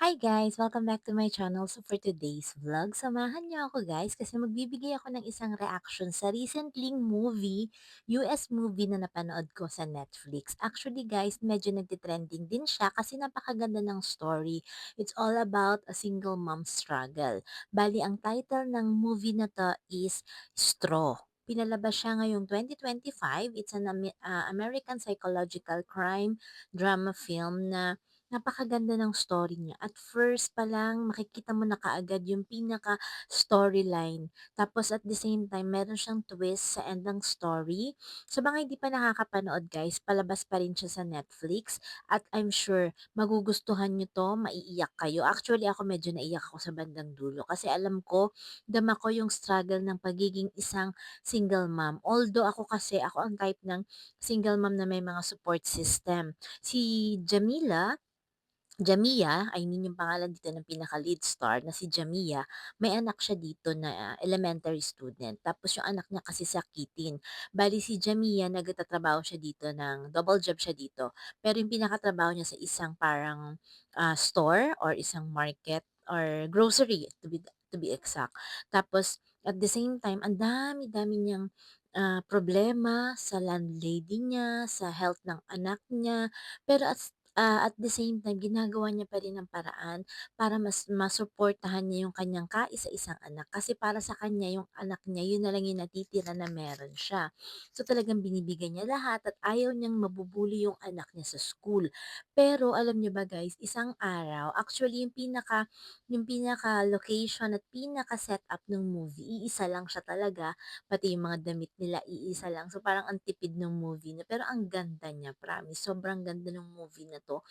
Hi guys! Welcome back to my channel. So for today's vlog, samahan niyo ako guys kasi magbibigay ako ng isang reaction sa recently US movie na napanood ko sa Netflix. Actually guys, medyo nagtitrending din siya kasi napakaganda ng story. It's all about a single mom struggle. Bali, ang title ng movie na to is Straw. Pinalabas siya ngayong 2025. It's an American psychological crime drama film na napakaganda ng story niya. At first pa lang makikita mo na kaagad yung pinaka-storyline. Tapos at the same time, meron siyang twist sa end ng story. Sa mga hindi pa nakakapanood guys, palabas pa rin siya sa Netflix. At I'm sure magugustuhan nyo to, maiiyak kayo. Actually ako medyo naiyak ako sa bandang dulo. Kasi alam ko, dama ko yung struggle ng pagiging isang single mom. Although ako ang type ng single mom na may mga support system. Si Jamia, I mean yung pangalan dito ng pinaka-lead star na si Jamia, may anak siya dito na elementary student. Tapos yung anak niya kasi sakitin. Bali si Jamia, nagtatrabaho siya dito double job siya dito. Pero yung pinakatrabaho niya sa isang parang store or isang market or grocery to be exact. Tapos at the same time, ang dami-dami niyang problema sa landlady niya, sa health ng anak niya. Pero at the same time ginagawa niya pa rin ng paraan para mas masuportahan niya yung kanyang kaisa-isang anak. Kasi para sa kanya yung anak niya yun na lang yung natitira na meron siya. So talagang binibigay niya lahat at ayaw niyang mabubuli yung anak niya sa school. Pero alam niyo ba guys, isang araw, actually yung pinaka location at pinaka setup ng movie, iisa lang siya talaga, pati yung mga damit nila iisa lang. So parang ang tipid ng movie na pero ang ganda niya, promise. Sobrang ganda ng movie na 'to.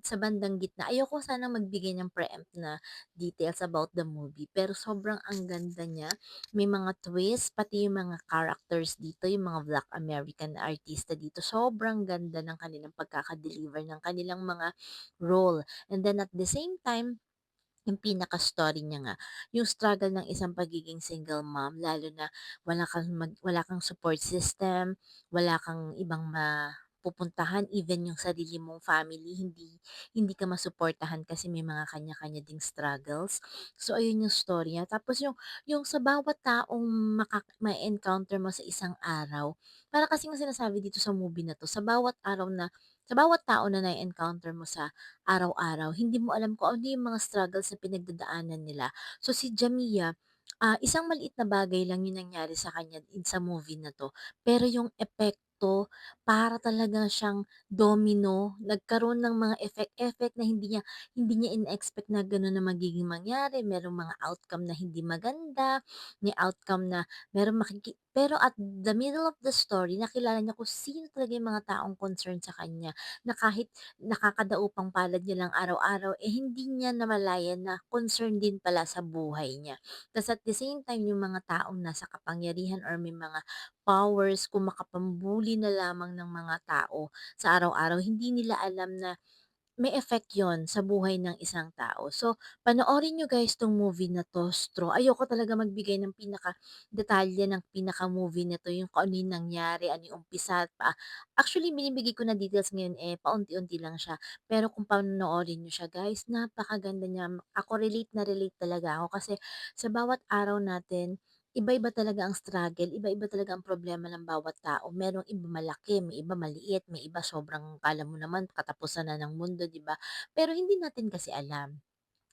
Sa bandang gitna, ayoko sanang magbigay ng preempt na details about the movie, pero sobrang ang ganda niya. May mga twist, pati yung mga characters dito, yung mga Black American artista dito, sobrang ganda ng kanilang pagkaka-deliver ng kanilang mga role. And then at the same time, yung pinaka-story niya nga, yung struggle ng isang pagiging single mom lalo na wala kang support system, wala kang ibang mapupuntahan, even yung sarili mong family hindi ka masuportahan kasi may mga kanya-kanya ding struggles. So ayun yung story niya. Tapos yung sa bawat taong ma-encounter mo sa isang araw, para kasing sinasabi dito sa movie na 'to, sa bawat tao na na-encounter mo sa araw-araw, hindi mo alam kung ano yung mga struggles na pinagdadaanan nila. So si Jamia, isang maliit na bagay lang yung nangyari sa kanya sa movie na 'to, pero yung epekto para talaga siyang domino, nagkaroon ng mga effect-effect na hindi niya in-expect na gano'n na magiging mangyari. Merong mga outcome na hindi maganda, may outcome na pero at the middle of the story nakilala niya kung sino talaga yung mga taong concerned sa kanya, na kahit nakakadaupang palad niya lang araw-araw, eh hindi niya namalayan na concern din pala sa buhay niya. Tas at the same time, yung mga taong nasa kapangyarihan or may mga powers, kung makapambuli na lamang ng mga tao sa araw-araw, hindi nila alam na may effect yon sa buhay ng isang tao. So, panoorin niyo guys 'tong movie na 'to, Straw. Ayoko talaga magbigay ng pinaka-detalye ng pinaka-movie nito, yung kung ano yung nangyari, ano yung umpisa at actually binibigay ko na details ngayon, eh, paunti-unti lang siya. Pero kung panonoorin niyo siya guys, napakaganda niya. Ako relate talaga ako kasi sa bawat araw natin, iba-iba talaga ang struggle, iba-iba talaga ang problema ng bawat tao. Merong iba malaki, may iba maliit, may iba sobrang akala mo naman katapusan na ng mundo, 'di ba? Pero hindi natin kasi alam.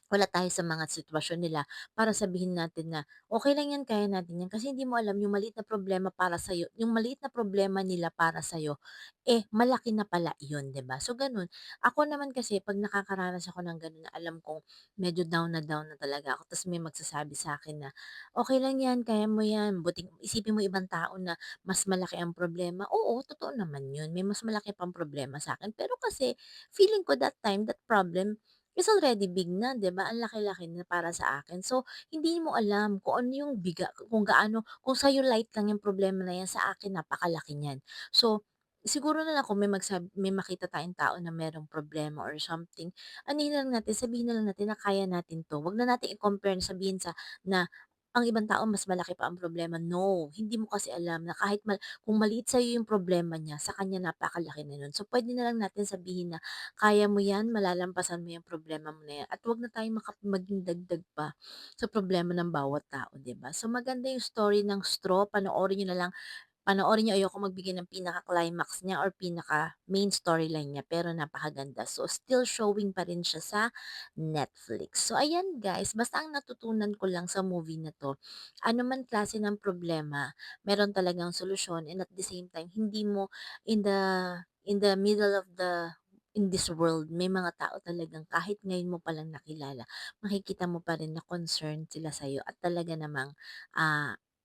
Wala tayo sa mga sitwasyon nila para sabihin natin na, "Okey lang 'yan, kaya natin 'yan." Kasi hindi mo alam yung maliit na problema para sa'yo, yung maliit na problema nila para sa'yo, eh, malaki na pala yun, 'di ba? So gano'n. Ako naman kasi 'pag nakakaranas ako ng gano'n na alam kong medyo down na talaga ako ta's may magsasabi sa'kin na, "Okey lang 'yan, kaya mo 'yan." Buting isipin mo ibang tao na mas malaki ang problema. Oo, totoo naman yun, may mas malaki pang problema sa'kin. Pero kasi feeling ko that time, that problem is already big na, 'di ba? Ang laki-laki na para sa akin. So, hindi mo alam kung ano yung kung sa'yo light lang yung problema na yan, sa akin napakalaki niyan. So, siguro na lang kung may makita tayong tao na merong problema or something, anuhin na lang natin, sabihin na lang natin na kaya natin 'to. Wag na natin i-compare na sabihin na ang ibang tao mas malaki pa ang problema. No, hindi mo kasi alam na kahit kung maliit sa'yo yung problema niya, sa kanya napakalaki na nun. So, puwede na lang natin sabihin na, "Kaya mo 'yan, malalampasan mo yung problema mo na 'yan." At 'wag na tayong maging dagdag pa sa problema ng bawat tao, 'di ba? So, maganda yung story ng Straw, panoorin niyo na lang. Panoorin niyo, ayoko magbigay ng pinaka-climax niya or pinaka-main storyline niya, pero napakaganda. So, still showing pa rin siya sa Netflix. So, ayan guys, basta ang natutunan ko lang sa movie na 'to, ano man klase ng problema, meron talagang solusyon, and at the same time, hindi mo in the middle of in this world, may mga tao talagang kahit ngayon mo palang nakilala, makikita mo pa rin na concerned sila sa'yo at talaga namang,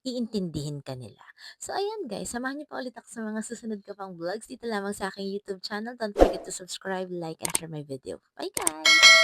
iintindihin ka nila. So ayan guys, samahan niyo pa ulit ako sa mga susunod ko pang vlogs dito lamang sa aking YouTube channel. Don't forget to subscribe, like, and share my video. Bye guys!